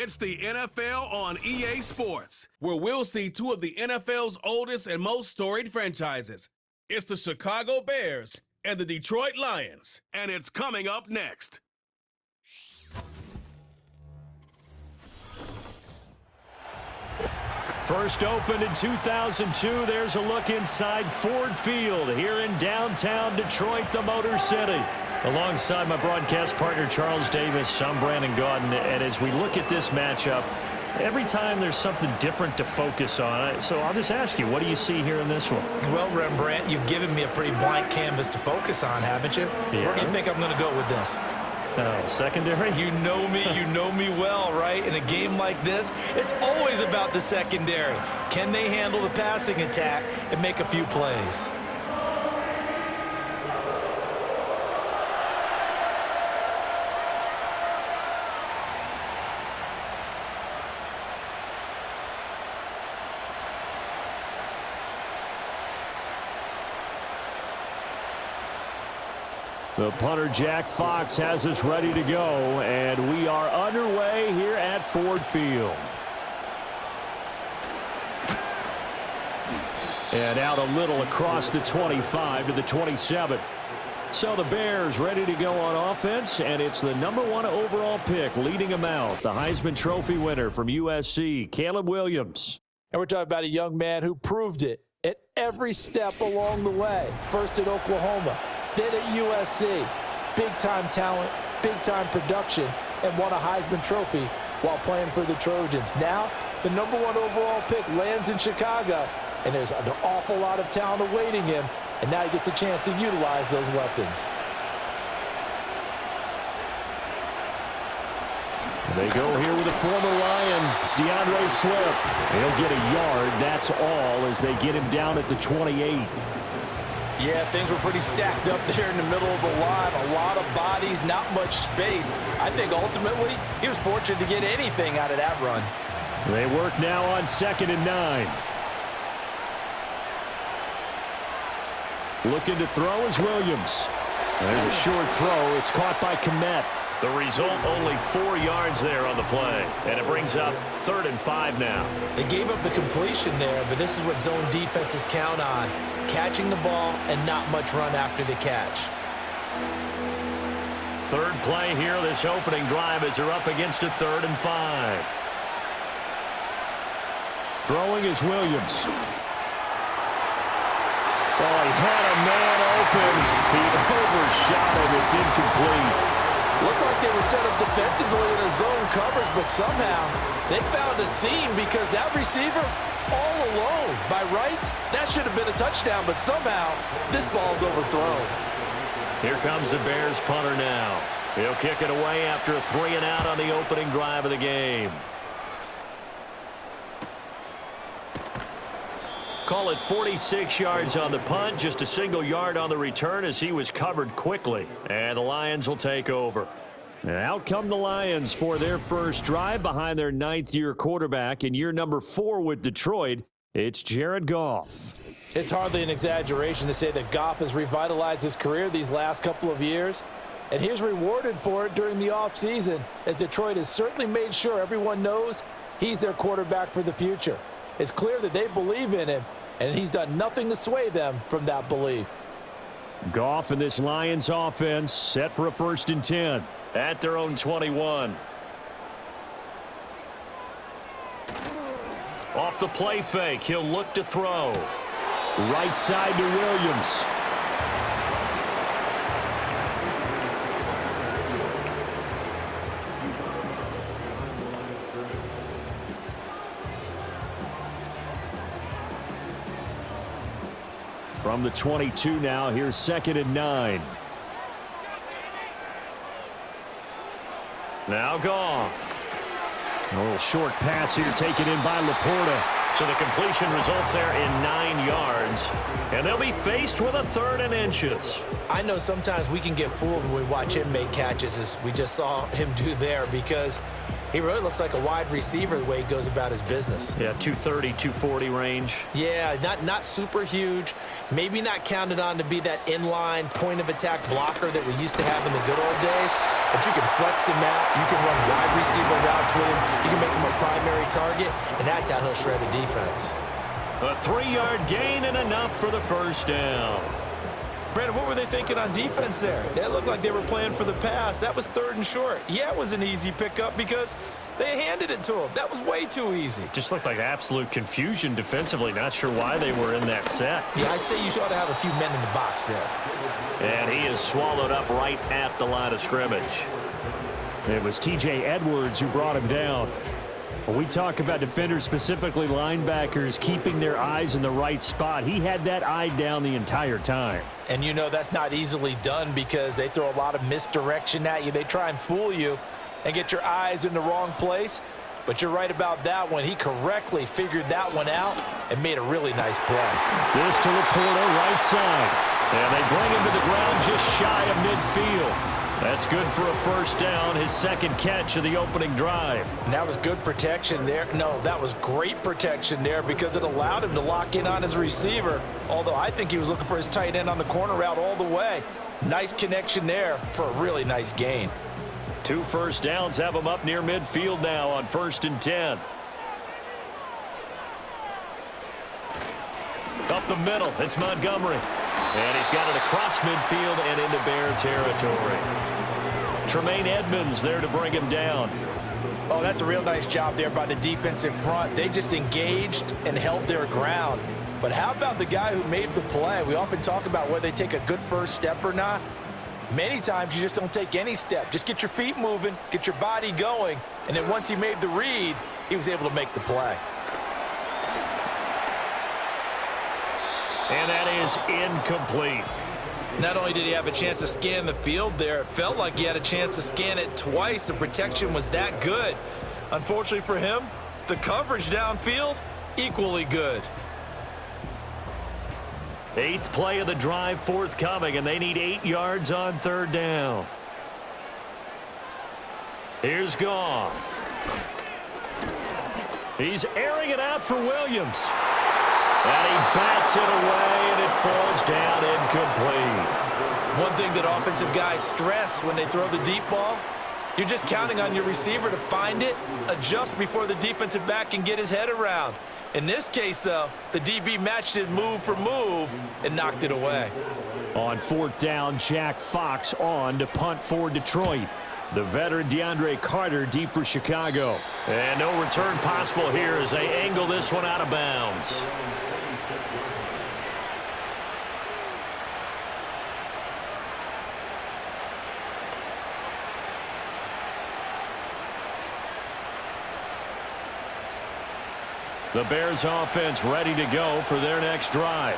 It's the NFL on EA Sports, where we'll see two of the NFL's oldest and most storied franchises. It's the Chicago Bears and the Detroit Lions, and it's coming up next. First opened in 2002, there's a look inside Ford Field here in downtown Detroit, the Motor City. Alongside my broadcast partner, Charles Davis, I'm Brandon Gaudin, and as we look at this matchup, every time there's something different to focus on. So I'll just ask you, what do you see here in this one? Well, Rembrandt, you've given me a pretty blank canvas to focus on, haven't you? Yeah. Where do you think I'm going to go with this? Secondary? You know me well, right? In a game like this, it's always about the secondary. Can they handle the passing attack and make a few plays? The punter, Jack Fox, has us ready to go, and we are underway here at Ford Field. And out a little across the 25 to the 27. So the Bears ready to go on offense, and it's the #1 overall pick leading them out, the Heisman Trophy winner from USC, Caleb Williams. And we're talking about a young man who proved it at every step along the way. First at Oklahoma, then at USC. Big-time talent, big-time production, and won a Heisman Trophy while playing for the Trojans. Now, the #1 overall pick lands in Chicago, and there's an awful lot of talent awaiting him, and now he gets a chance to utilize those weapons. They go here with a former Lion. It's DeAndre Swift. He'll get a yard, that's all, as they get him down at the 28. Yeah, things were pretty stacked up there in the middle of the line. A lot of bodies, not much space. I think ultimately he was fortunate to get anything out of that run. They work now on 2nd and 9. Looking to throw is Williams. There's a short throw. It's caught by Kmet. The result, only 4 yards there on the play. And it brings up 3rd and 5 now. They gave up the completion there, but this is what zone defenses count on. Catching the ball and not much run after the catch. Third play here, this opening drive, as they're up against a 3rd and 5. Throwing is Williams. Oh, he had a man open. He overshot him. It's incomplete. Looked like they were set up defensively in a zone coverage, but somehow they found a seam because that receiver all alone. By rights, that should have been a touchdown, but somehow this ball's overthrown. Here comes the Bears punter now. He'll kick it away after a 3 and out on the opening drive of the game. Call it 46 yards on the punt, just a single yard on the return as he was covered quickly. And the Lions will take over. And out come the Lions for their first drive behind their 9th-year quarterback in year number 4 with Detroit. It's Jared Goff. It's hardly an exaggeration to say that Goff has revitalized his career these last couple of years. And he's rewarded for it during the offseason, as Detroit has certainly made sure everyone knows he's their quarterback for the future. It's clear that they believe in him, and he's done nothing to sway them from that belief. Goff and this Lions offense set for a 1st and 10 at their own 21. Off the play fake, he'll look to throw. Right side to Williams. From the 22 now, here's 2nd and 9. Now Goff. A little short pass here taken in by Laporta. So the completion results there in 9 yards. And they'll be faced with a 3rd and inches. I know sometimes we can get fooled when we watch him make catches, as we just saw him do there, because He really looks like a wide receiver the way he goes about his business. Yeah, 230, 240 range. Yeah, not super huge. Maybe not counted on to be that inline point-of-attack blocker that we used to have in the good old days. But you can flex him out. You can run wide receiver routes with him. You can make him a primary target, and that's how he'll shred a defense. A 3-yard gain and enough for the first down. Brandon, what were they thinking on defense there? It looked like they were playing for the pass. That was 3rd and short. Yeah, it was an easy pickup because they handed it to him. That was way too easy. Just looked like absolute confusion defensively. Not sure why they were in that set. Yeah, I'd say you ought to have a few men in the box there. And he is swallowed up right at the line of scrimmage. It was T.J. Edwards who brought him down. When we talk about defenders, specifically linebackers, keeping their eyes in the right spot, he had that eye down the entire time. And you know that's not easily done because they throw a lot of misdirection at you. They try and fool you and get your eyes in the wrong place. But you're right about that one. He correctly figured that one out and made a really nice play. This to Laporta, right side. And they bring him to the ground just shy of midfield. That's good for a first down, his second catch of the opening drive. And that was good protection there. No, that was great protection there because it allowed him to lock in on his receiver. Although I think he was looking for his tight end on the corner route all the way. Nice connection there for a really nice gain. 2 first downs have him up near midfield now on 1st and 10. Up the middle, it's Montgomery. And he's got it across midfield and into Bear territory. Tremaine Edmonds there to bring him down. Oh, that's a real nice job there by the defensive front. They just engaged and held their ground. But how about the guy who made the play? We often talk about whether they take a good first step or not. Many times you just don't take any step. Just get your feet moving, get your body going, and then once he made the read, he was able to make the play. And that is incomplete. Not only did he have a chance to scan the field there, it felt like he had a chance to scan it twice. The protection was that good. Unfortunately for him, the coverage downfield, equally good. 8th play of the drive forthcoming, and they need 8 yards on 3rd down. Here's Goff. He's airing it out for Williams. And he bats it away, and it falls down incomplete. One thing that offensive guys stress when they throw the deep ball, you're just counting on your receiver to find it, adjust before the defensive back can get his head around. In this case, though, the DB matched it move for move and knocked it away. On 4th down, Jack Fox on to punt for Detroit. The veteran DeAndre Carter deep for Chicago. And no return possible here as they angle this one out of bounds. The Bears offense ready to go for their next drive.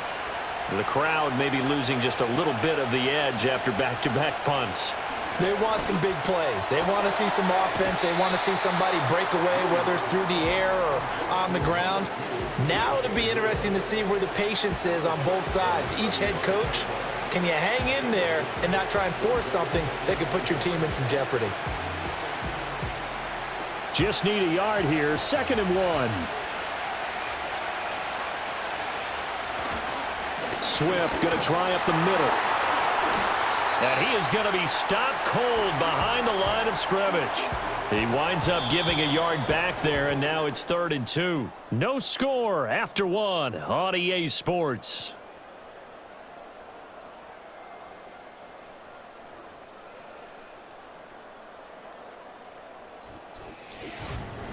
The crowd may be losing just a little bit of the edge after back-to-back punts. They want some big plays. They want to see some offense. They want to see somebody break away, whether it's through the air or on the ground. Now it'll be interesting to see where the patience is on both sides. Each head coach, can you hang in there and not try and force something that could put your team in some jeopardy? Just need a yard here. 2nd and 1. Swift going to try up the middle. And he is going to be stopped cold behind the line of scrimmage. He winds up giving a yard back there, and now it's 3rd and 2. No score after 1 on EA Sports.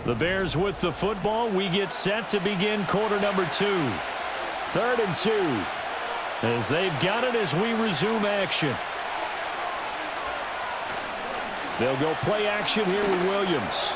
The Bears with the football. We get set to begin quarter number 2. 3rd and 2. As they've got it as we resume action. They'll go play action here with Williams.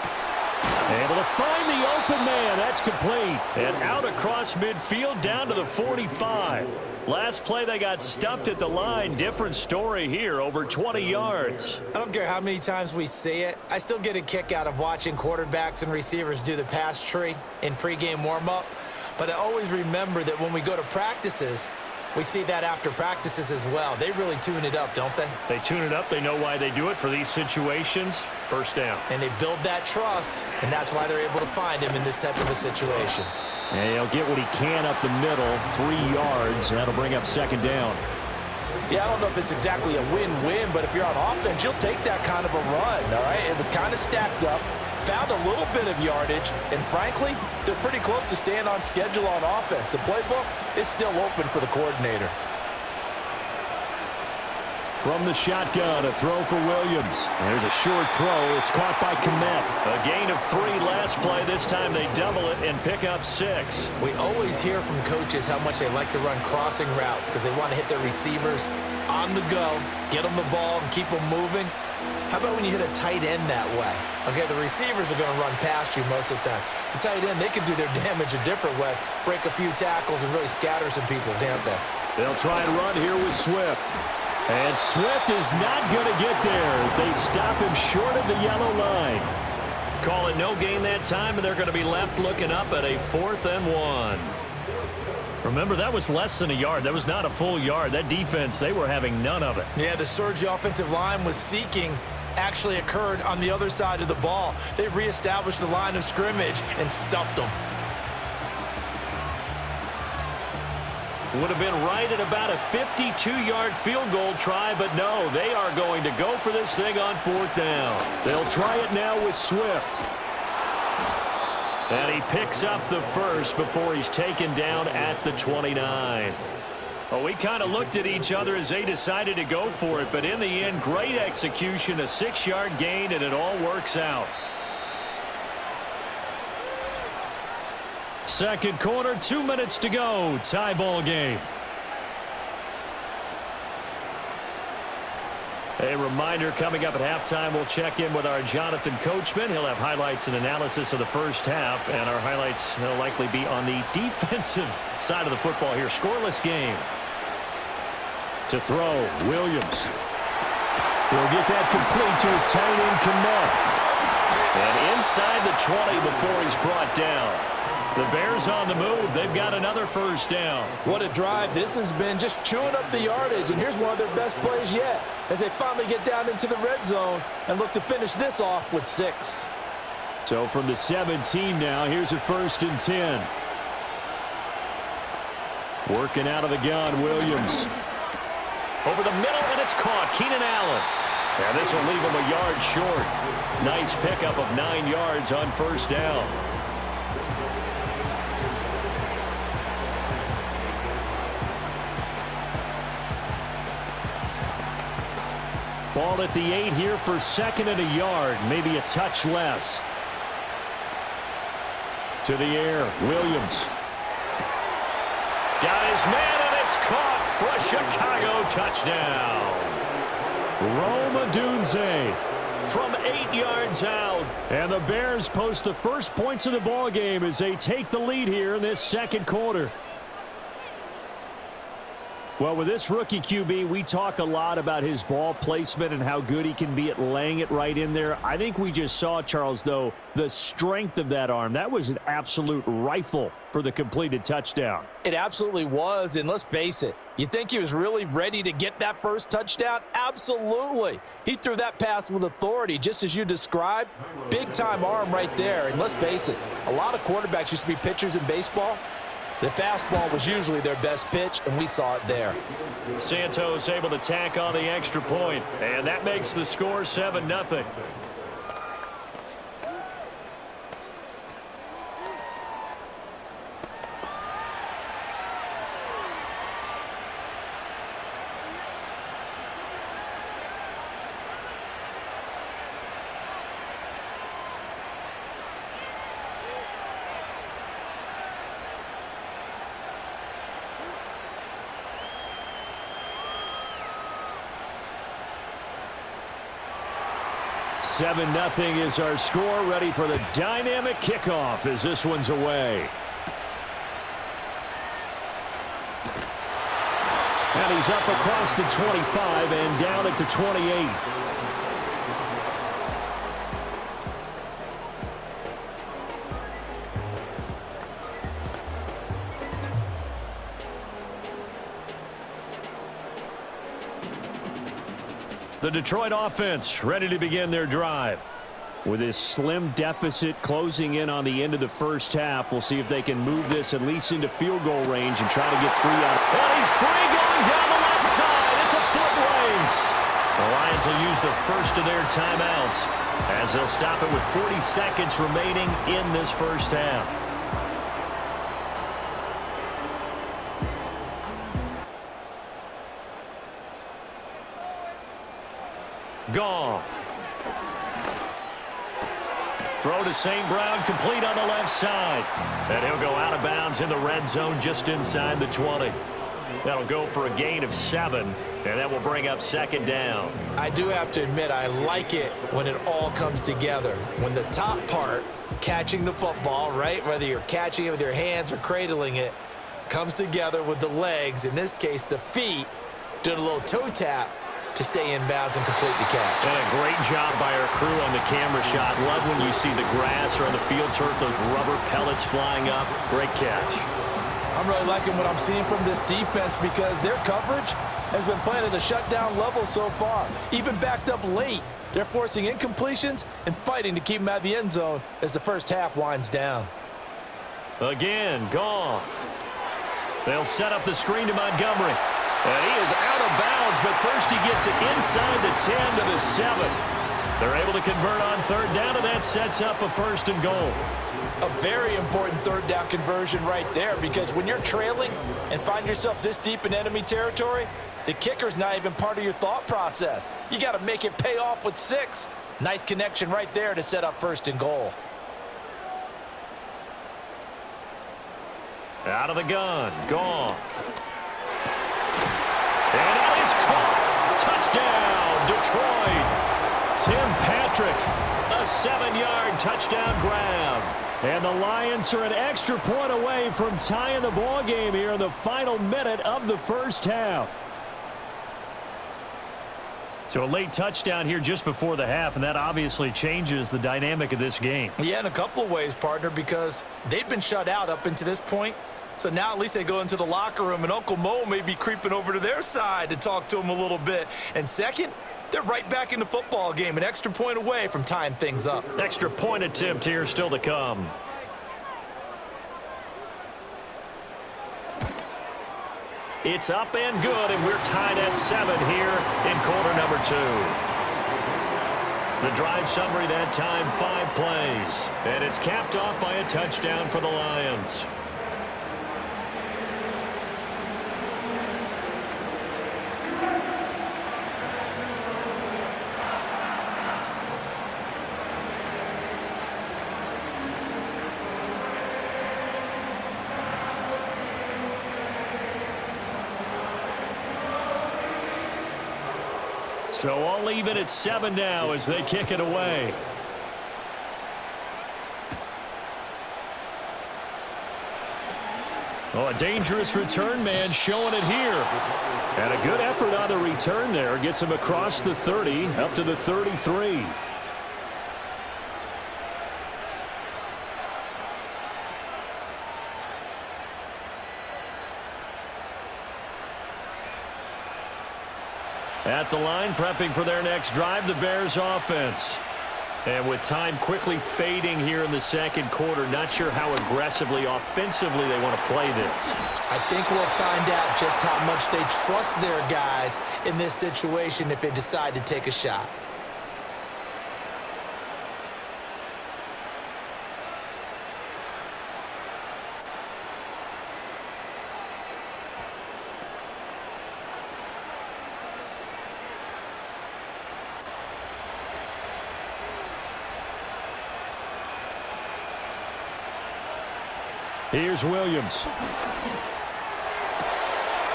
Able to find the open man. That's complete. And out across midfield down to the 45. Last play they got stuffed at the line. Different story here. Over 20 yards. I don't care how many times we see it. I still get a kick out of watching quarterbacks and receivers do the pass tree in pregame warm-up. But I always remember that when we go to practices, We see that after practices as well. They really tune it up, don't they? They tune it up. They know why they do it for these situations. First down. And they build that trust, and that's why they're able to find him in this type of a situation. And he'll get what he can up the middle, 3 yards. That'll bring up second down. Yeah, I don't know if it's exactly a win-win, but if you're on offense, you'll take that kind of a run, all right? It was kind of stacked up, found a little bit of yardage, and frankly, they're pretty close to staying on schedule on offense. The playbook is still open for the coordinator. From the shotgun, a throw for Williams. There's a short throw. It's caught by Kmet. A gain of 3 last play. This time they double it and pick up 6. We always hear from coaches how much they like to run crossing routes because they want to hit their receivers on the go, get them the ball, and keep them moving. How about when you hit a tight end that way? Okay, the receivers are going to run past you most of the time. The tight end, they can do their damage a different way, break a few tackles and really scatter some people, can't they? They'll try and run here with Swift. And Swift is not going to get there as they stop him short of the yellow line. Call it no gain that time, and they're going to be left looking up at a 4th and 1. Remember, that was less than a yard. That was not a full yard. That defense, they were having none of it. Yeah, the surge the offensive line was seeking actually occurred on the other side of the ball. They reestablished the line of scrimmage and stuffed them. Would have been right at about a 52-yard field goal try, but no, they are going to go for this thing on 4th down. They'll try it now with Swift. And he picks up the first before he's taken down at the 29. Well, we kind of looked at each other as they decided to go for it, but in the end, great execution, a 6-yard gain, and it all works out. Second quarter, 2 minutes to go. Tie ball game. A reminder coming up at halftime, we'll check in with our Jonathan Coachman. He'll have highlights and analysis of the first half, and our highlights will likely be on the defensive side of the football here. Scoreless game. To throw, Williams. He'll get that complete to his tight end, Kmet. And inside the 20 before he's brought down. The Bears on the move. They've got another first down. What a drive this has been, just chewing up the yardage, and here's one of their best plays yet as they finally get down into the red zone and look to finish this off with 6. So from the 17 now, here's a 1st and 10. Working out of the gun, Williams. Over the middle, and it's caught. Keenan Allen. And this will leave him a yard short. Nice pickup of 9 yards on 1st down. Ball at the 8 here for 2nd and a yard, maybe a touch less. To the air, Williams. Got his man, and it's caught for a Chicago touchdown. Rome Odunze from 8 yards out. And the Bears post the first points of the ball game as they take the lead here in this second quarter. Well, with this rookie QB, we talk a lot about his ball placement and how good he can be at laying it right in there. I think we just saw, Charles, though, the strength of that arm. That was an absolute rifle for the completed touchdown. It absolutely was, and let's face it, you think he was really ready to get that first touchdown? Absolutely. He threw that pass with authority, just as you described. Big-time arm right there, and let's face it, a lot of quarterbacks used to be pitchers in baseball. The fastball was usually their best pitch, and we saw it there. Santos able to tack on the extra point, and that makes the score 7-0. Seven 7-0 is our score, ready for the dynamic kickoff as this one's away. And he's up across the 25 and down at the 28. The Detroit offense ready to begin their drive. With this slim deficit closing in on the end of the first half, we'll see if they can move this at least into field goal range and try to get 3 out. And he's free going down the left side. It's a foot race. The Lions will use the first of their timeouts as they'll stop it with 40 seconds remaining in this first half. Goff. Throw to St. Brown, complete on the left side. And he'll go out of bounds in the red zone just inside the 20. That'll go for a gain of 7, and that will bring up second down. I do have to admit, I like it when it all comes together. When the top part, catching the football, right, whether you're catching it with your hands or cradling it, comes together with the legs, in this case the feet, doing a little toe tap to stay in bounds and complete the catch. And a great job by our crew on the camera shot. Love when you see the grass or on the field turf, those rubber pellets flying up. Great catch. I'm really liking what I'm seeing from this defense because their coverage has been playing at a shutdown level so far. Even backed up late, they're forcing incompletions and fighting to keep them out of the end zone as the first half winds down. Again, Goff. They'll set up the screen to Montgomery. And he is out of bounds, but first he gets it inside the 10 to the 7. They're able to convert on third down, and that sets up a first and goal. A very important third down conversion right there, because when you're trailing and find yourself this deep in enemy territory, the kicker's not even part of your thought process. You got to make it pay off with 6. Nice connection right there to set up first and goal. Out of the gun, Goff. And it is caught. Touchdown, Detroit. Tim Patrick, a 7-yard touchdown grab. And the Lions are an extra point away from tying the ball game here in the final minute of the first half. So a late touchdown here just before the half, and that obviously changes the dynamic of this game. Yeah, in a couple of ways, partner, because they've been shut out up until this point. So now at least they go into the locker room, and Uncle Mo may be creeping over to their side to talk to him a little bit. And second, they're right back in the football game, an extra point away from tying things up. Extra point attempt here still to come. It's up and good, and we're tied at 7 here in quarter number 2. The drive summary that time, 5 plays. And it's capped off by a touchdown for the Lions. So all even at 7 now as they kick it away. Oh, a dangerous return man showing it here. And a good effort on the return there. Gets him across the 30 up to the 33. At the line, prepping for their next drive, the Bears offense. And with time quickly fading here in the second quarter, not sure how aggressively, offensively they want to play this. I think we'll find out just how much they trust their guys in this situation if they decide to take a shot. Here's Williams.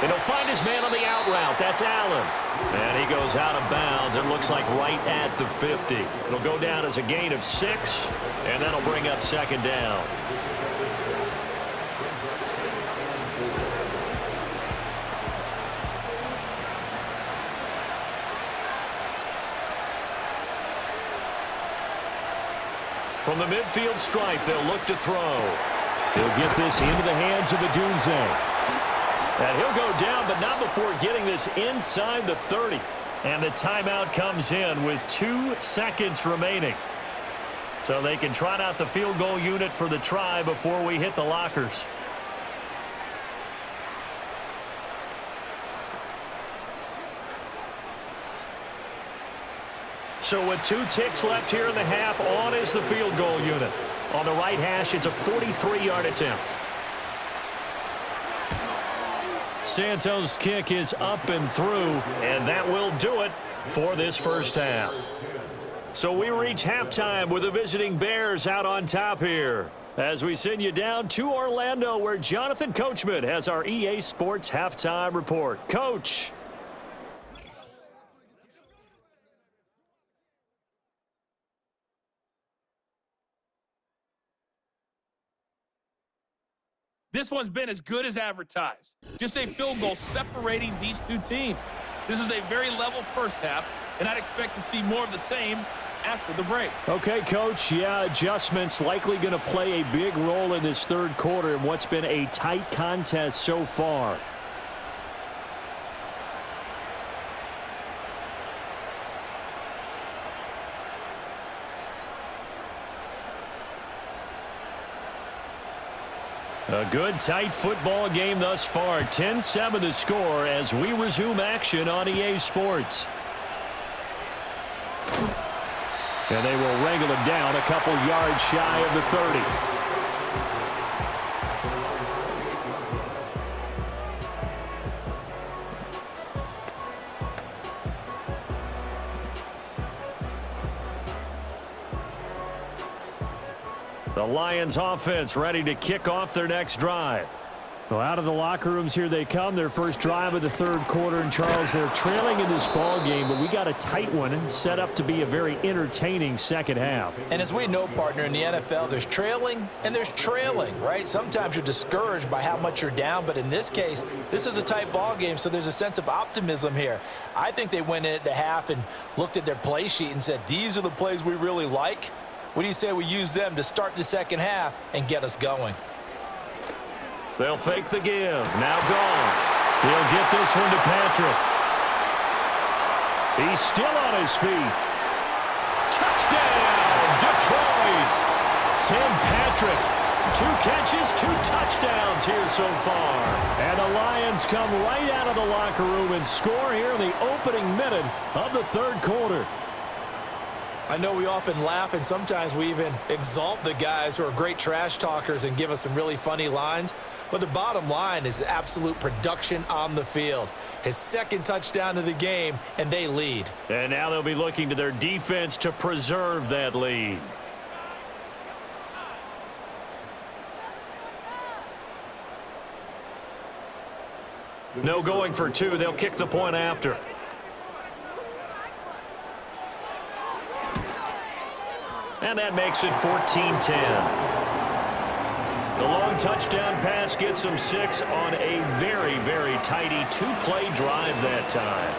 And he'll find his man on the out route. That's Allen. And he goes out of bounds. It looks like right at the 50. It'll go down as a gain of 6, and that'll bring up second down. From the midfield stripe, they'll look to throw. He'll get this into the hands of Adunze. And he'll go down, but not before getting this inside the 30. And the timeout comes in with 2 seconds remaining. So they can trot out the field goal unit for the try before we hit the lockers. So with 2 ticks left here in the half, on is the field goal unit. On the right hash, it's a 43-yard attempt. Santos' kick is up and through, and that will do it for this first half. So we reach halftime with the visiting Bears out on top here, as we send you down to Orlando, where Jonathan Coachman has our EA Sports halftime report. Coach. This one's been as good as advertised. Just a field goal separating these two teams. This is a very level first half, and I'd expect to see more of the same after the break. Okay, Coach. Yeah, adjustments likely going to play a big role in this third quarter in what's been a tight contest so far. A good, tight football game thus far. 10-7 the score as we resume action on EA Sports. And they will wrangle him down a couple yards shy of the 30. The Lions offense ready to kick off their next drive. Well, out of the locker rooms here they come. Their first drive of the third quarter. And, Charles, they're trailing in this ball game, but we got a tight one set up to be a very entertaining second half. And as we know, partner, in the NFL, there's trailing and there's trailing, right? Sometimes you're discouraged by how much you're down, but in this case, this is a tight ball game, so there's a sense of optimism here. I think they went in at the half and looked at their play sheet and said, these are the plays we really like. What do you say we use them to start the second half and get us going? They'll fake the give. Now gone. He'll get this one to Patrick. He's still on his feet. Touchdown, Detroit. Tim Patrick. 2 catches, 2 touchdowns here so far. And the Lions come right out of the locker room and score here in the opening minute of the third quarter. I know we often laugh and sometimes we even exalt the guys who are great trash talkers and give us some really funny lines. But the bottom line is absolute production on the field. His second touchdown of the game, and they lead. And now they'll be looking to their defense to preserve that lead. No going for 2. They'll kick the point after. And that makes it 14-10. The long touchdown pass gets them 6 on a very, very tidy 2-play drive that time.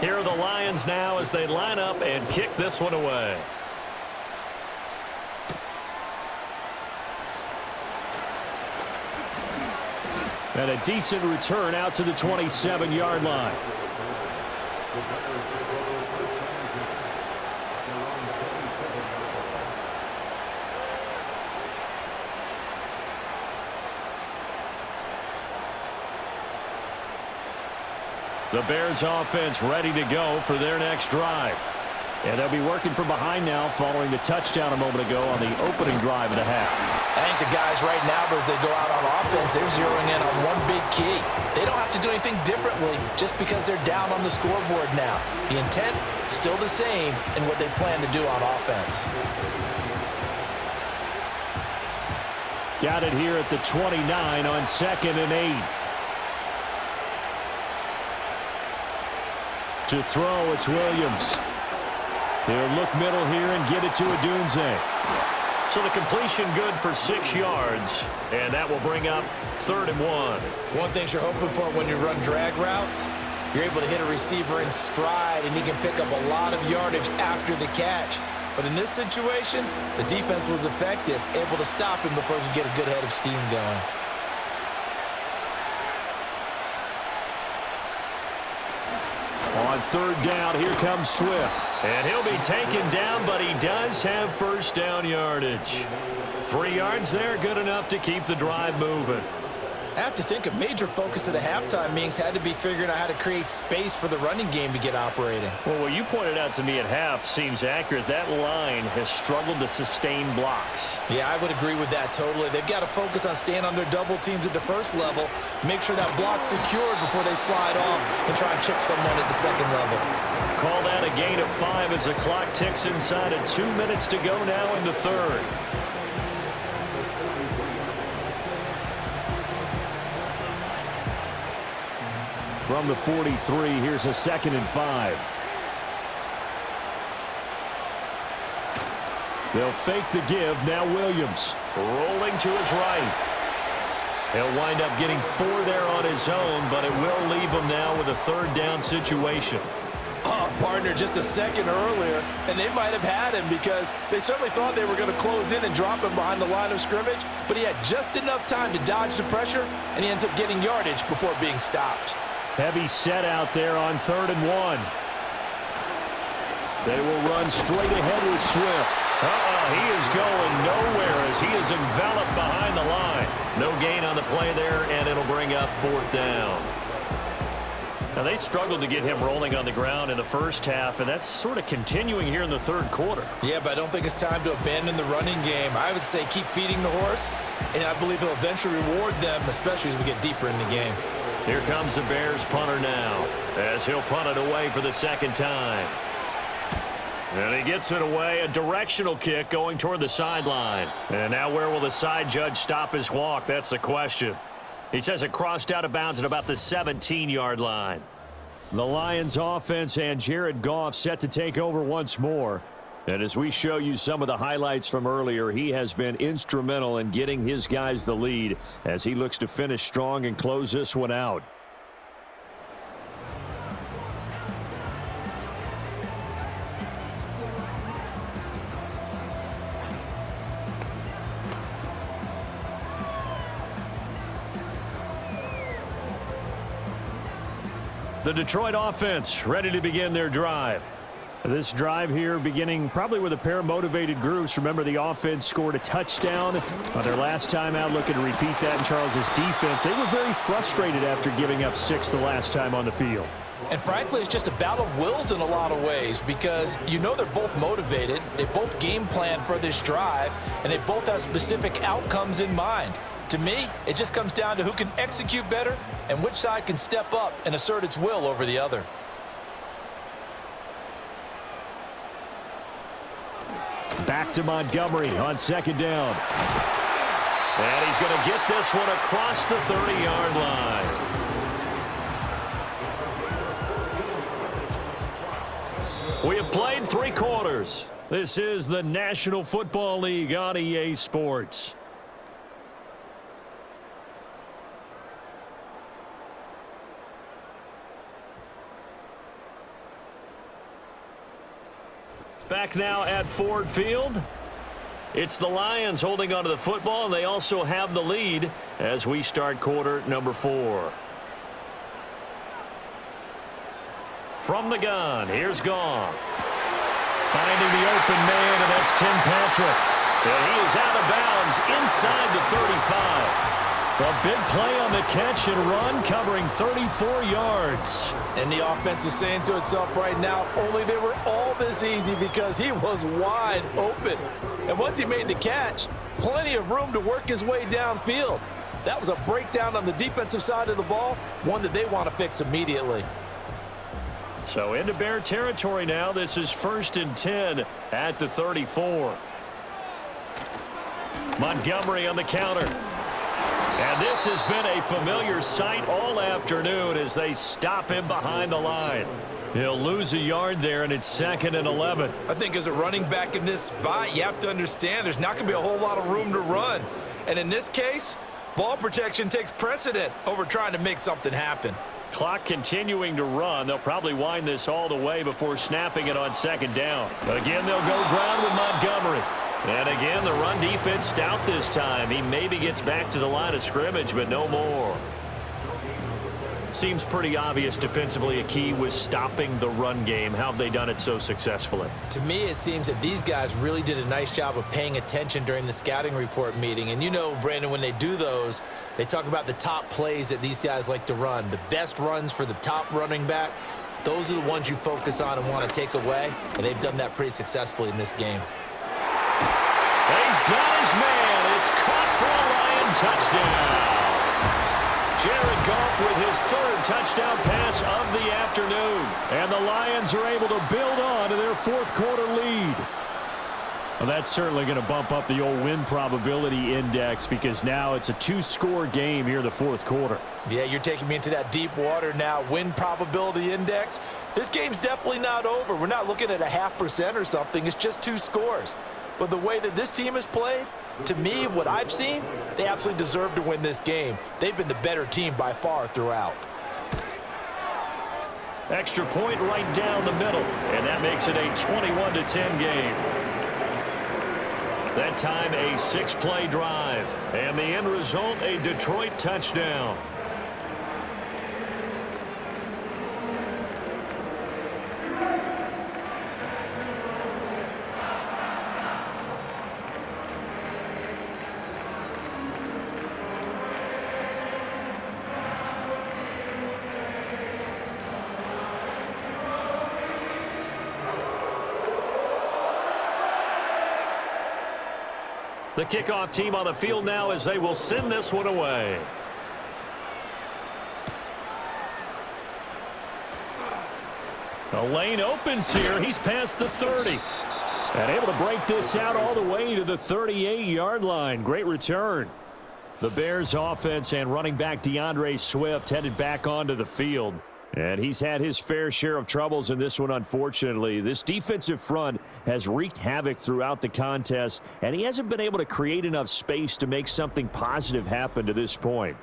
Here are the Lions now as they line up and kick this one away. And a decent return out to the 27-yard line. The Bears offense ready to go for their next drive. And they'll be working from behind now following the touchdown a moment ago on the opening drive of the half. I think the guys right now, as they go out on offense, they're zeroing in on one big key. They don't have to do anything differently just because they're down on the scoreboard now. The intent, still the same in what they plan to do on offense. Got it here at the 29 on 2nd and 8. To throw, it's Williams. He'll look middle here and get it to Odunze. So the completion good for 6 yards, and that will bring up 3rd and 1. One thing you're hoping for when you run drag routes, you're able to hit a receiver in stride, and he can pick up a lot of yardage after the catch. But in this situation, the defense was effective, able to stop him before he could get a good head of steam going. On 3rd down, here comes Swift. And he'll be taken down, but he does have first down yardage. 3 yards there, good enough to keep the drive moving. I have to think a major focus of the halftime meetings had to be figuring out how to create space for the running game to get operating. Well, what you pointed out to me at half seems accurate. That line has struggled to sustain blocks. Yeah, I would agree with that totally. They've got to focus on staying on their double teams at the first level, make sure that block's secured before they slide off and try and chip someone at the second level. Call that a gain of 5 as the clock ticks inside of 2 minutes to go now in the 3rd. From the 43, here's a 2nd and 5. They'll fake the give. Now Williams rolling to his right. He'll wind up getting 4 there on his own, but it will leave him now with a 3rd down situation. Oh, partner, just a second earlier, and they might have had him because they certainly thought they were going to close in and drop him behind the line of scrimmage, but he had just enough time to dodge the pressure, and he ends up getting yardage before being stopped. Heavy set out there on 3rd and 1. They will run straight ahead with Swift. He is going nowhere as he is enveloped behind the line. No gain on the play there, and it'll bring up 4th down. Now, they struggled to get him rolling on the ground in the first half, and that's sort of continuing here in the 3rd quarter. Yeah, but I don't think it's time to abandon the running game. I would say keep feeding the horse, and I believe he'll eventually reward them, especially as we get deeper in the game. Here comes the Bears punter now, as he'll punt it away for the 2nd time. And he gets it away, a directional kick going toward the sideline. And now where will the side judge stop his walk? That's the question. He says it crossed out of bounds at about the 17-yard line. The Lions offense and Jared Goff set to take over once more. And as we show you some of the highlights from earlier, he has been instrumental in getting his guys the lead as he looks to finish strong and close this one out. The Detroit offense ready to begin their drive. This drive here beginning probably with a pair of motivated groups. Remember, the offense scored a touchdown on their last time out, looking to repeat that in Charles's defense. They were very frustrated after giving up 6 the last time on the field. And frankly, it's just a battle of wills in a lot of ways because you know they're both motivated, they both game plan for this drive, and they both have specific outcomes in mind. To me, it just comes down to who can execute better and which side can step up and assert its will over the other. Back to Montgomery on 2nd down. And he's going to get this one across the 30-yard line. We have played 3 quarters. This is the National Football League on EA Sports. Back now at Ford Field. It's the Lions holding onto the football, and they also have the lead as we start quarter number 4. From the gun, here's Goff. Finding the open man, and that's Tim Patrick. And he is out of bounds inside the 35. A big play on the catch and run, covering 34 yards. And the offense is saying to itself right now, only they were all this easy because he was wide open. And once he made the catch, plenty of room to work his way downfield. That was a breakdown on the defensive side of the ball, one that they want to fix immediately. So into Bear territory now. This is 1st and 10 at the 34. Montgomery on the counter. And this has been a familiar sight all afternoon as they stop him behind the line. He'll lose a yard there, and it's 2nd and 11. I think as a running back in this spot, you have to understand there's not going to be a whole lot of room to run. And in this case, ball protection takes precedent over trying to make something happen. Clock continuing to run. They'll probably wind this all the way before snapping it on 2nd down. Again, they'll go ground with Montgomery. And again, the run defense stout this time. He maybe gets back to the line of scrimmage, but no more. Seems pretty obvious defensively a key was stopping the run game. How have they done it so successfully? To me, it seems that these guys really did a nice job of paying attention during the scouting report meeting. And you know, Brandon, when they do those, they talk about the top plays that these guys like to run. The best runs for the top running back, those are the ones you focus on and want to take away. And they've done that pretty successfully in this game. He's got his man. It's caught for a Lion touchdown. Jared Goff with his 3rd touchdown pass of the afternoon. And the Lions are able to build on to their 4th quarter lead. Well, that's certainly going to bump up the old win probability index because now it's a 2-score game here in the 4th quarter. Yeah, you're taking me into that deep water now. Win probability index. This game's definitely not over. We're not looking at a 0.5% or something. It's just 2 scores. But the way that this team has played, to me, what I've seen, they absolutely deserve to win this game. They've been the better team by far throughout. Extra point right down the middle, and that makes it a 21-10 game. That time a 6-play drive, and the end result a Detroit touchdown. The kickoff team on the field now as they will send this one away. The lane opens here. He's past the 30. And able to break this out all the way to the 38-yard line. Great return. The Bears offense and running back DeAndre Swift headed back onto the field. And he's had his fair share of troubles in this one, unfortunately. This defensive front has wreaked havoc throughout the contest, and he hasn't been able to create enough space to make something positive happen to this point.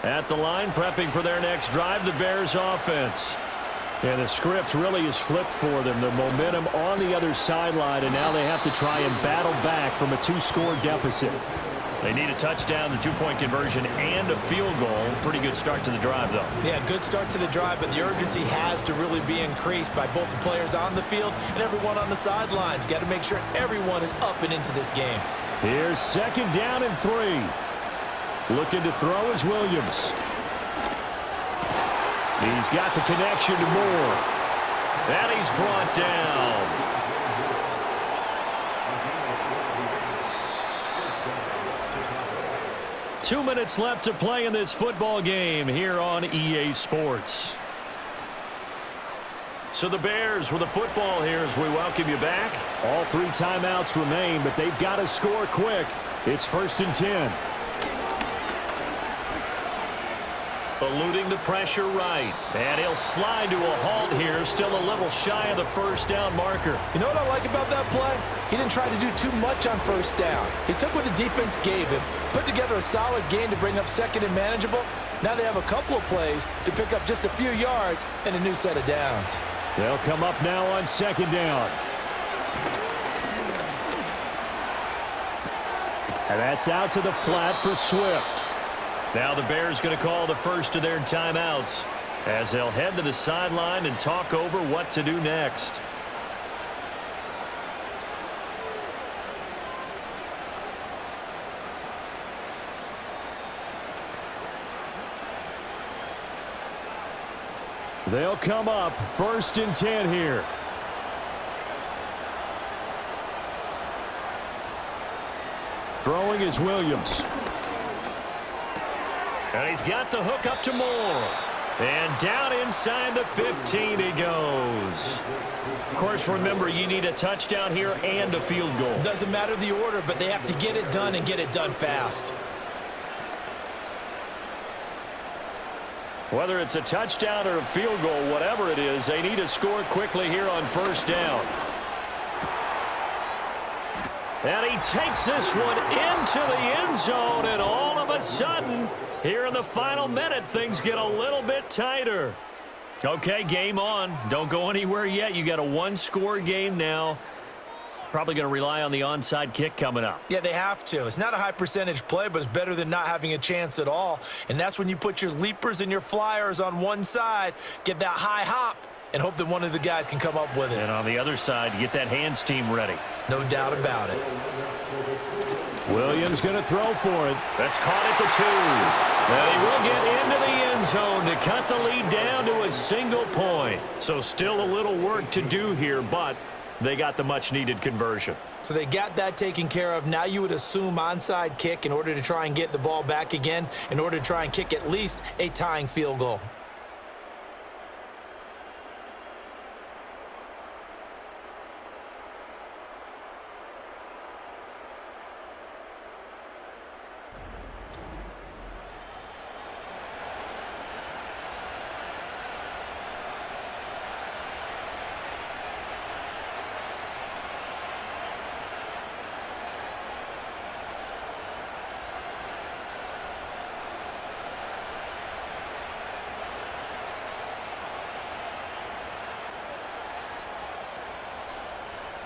At the line, prepping for their next drive, the Bears offense. And the script really is flipped for them. The momentum on the other sideline, and now they have to try and battle back from a 2-score deficit. They need a touchdown, the 2-point conversion, and a field goal. Pretty good start to the drive, though. Yeah, good start to the drive, but the urgency has to really be increased by both the players on the field and everyone on the sidelines. Got to make sure everyone is up and into this game. Here's 2nd down and 3. Looking to throw is Williams. He's got the connection to Moore. And he's brought down. Two minutes left to play in this football game here on EA Sports. So the Bears with the football here as we welcome you back. All 3 timeouts remain, but they've got to score quick. It's 1st and 10. Eluding the pressure right. And he'll slide to a halt here. Still a little shy of the 1st down marker. You know what I like about that play? He didn't try to do too much on 1st down. He took what the defense gave him, put together a solid game to bring up 2nd and manageable. Now they have a couple of plays to pick up just a few yards and a new set of downs. They'll come up now on 2nd down. And that's out to the flat for Swift. Now the Bears going to call the first of their timeouts as they'll head to the sideline and talk over what to do next. They'll come up 1st and 10 here. Throwing is Williams. And he's got the hook up to Moore. And down inside the 15 he goes. Of course, remember, you need a touchdown here and a field goal. Doesn't matter the order, but they have to get it done and get it done fast. Whether it's a touchdown or a field goal, whatever it is, they need to score quickly here on first down. And he takes this one into the end zone, and all of a sudden, here in the final minute, things get a little bit tighter. Okay, game on. Don't go anywhere yet. You got a one-score game now. Probably going to rely on the onside kick coming up. Yeah, they have to. It's not a high-percentage play, but it's better than not having a chance at all. And that's when you put your leapers and your flyers on one side, get that high hop, and hope that one of the guys can come up with it. And on the other side, you get that hands team ready. No doubt about it. Williams going to throw for it. That's caught at the 2. And he will get into the end zone to cut the lead down to a single point. So still a little work to do here, but they got the much-needed conversion. So they got that taken care of. Now you would assume onside kick in order to try and get the ball back again, in order to try and kick at least a tying field goal.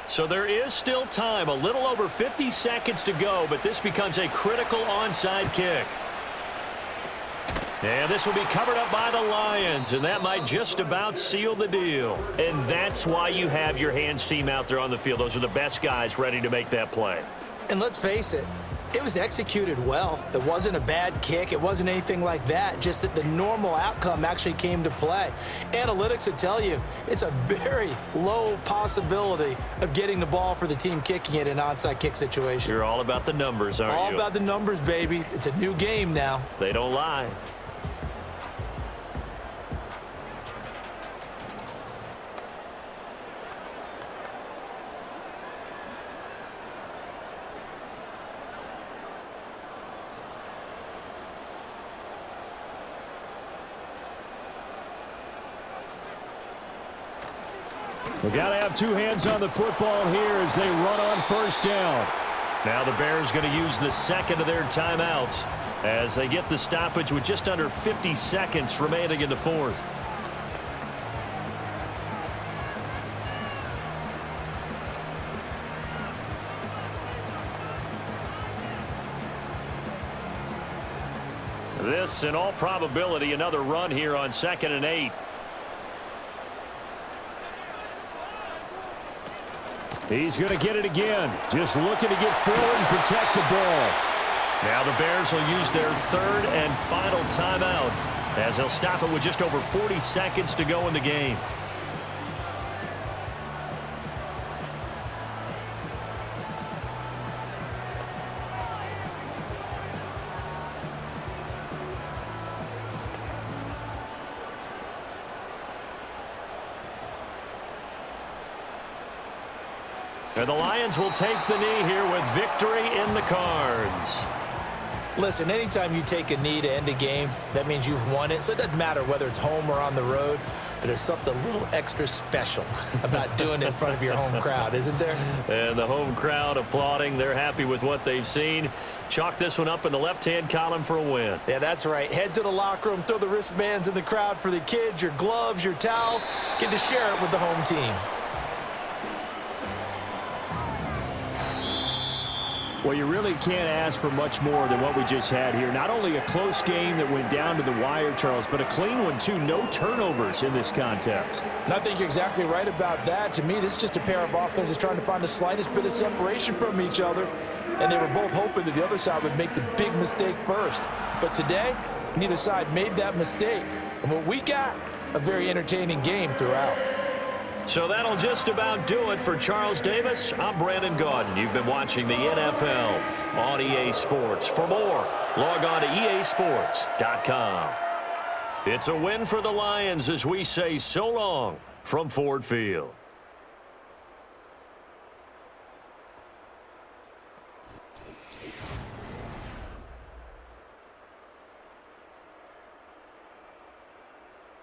So there is still time, a little over 50 seconds to go, but this becomes a critical onside kick. And this will be covered up by the Lions, and that might just about seal the deal. And that's why you have your hands team out there on the field. Those are the best guys ready to make that play. And let's face it, it was executed well. It wasn't a bad kick. It wasn't anything like that, just that the normal outcome actually came to play. Analytics would tell you it's a very low possibility of getting the ball for the team kicking it in an onside kick situation. You're all about the numbers, aren't you? All about the numbers, baby. It's a new game now. They don't lie. We've got to have two hands on the football here as they run on first down. Now the Bears going to use the second of their timeouts as they get the stoppage with just under 50 seconds remaining in the fourth. This, in all probability, another run here on 2nd and 8. He's going to get it again. Just looking to get forward and protect the ball. Now the Bears will use their third and final timeout as they'll stop it with just over 40 seconds to go in the game. And the Lions will take the knee here with victory in the cards. Listen, anytime you take a knee to end a game, that means you've won it. So it doesn't matter whether it's home or on the road, but there's something a little extra special about doing it in front of your home crowd, isn't there? And the home crowd applauding. They're happy with what they've seen. Chalk this one up in the left-hand column for a win. Yeah, that's right. Head to the locker room, throw the wristbands in the crowd for the kids, your gloves, your towels. Get to share it with the home team. Well, you really can't ask for much more than what we just had here. Not only a close game that went down to the wire, Charles, but a clean one, too. No turnovers in this contest. And I think you're exactly right about that. To me, this is just a pair of offenses trying to find the slightest bit of separation from each other. And they were both hoping that the other side would make the big mistake first. But today, neither side made that mistake. And what we got, a very entertaining game throughout. So that'll just about do it for Charles Davis. I'm Brandon Gaudin. You've been watching the NFL on EA Sports. For more, log on to easports.com. It's a win for the Lions as we say so long from Ford Field.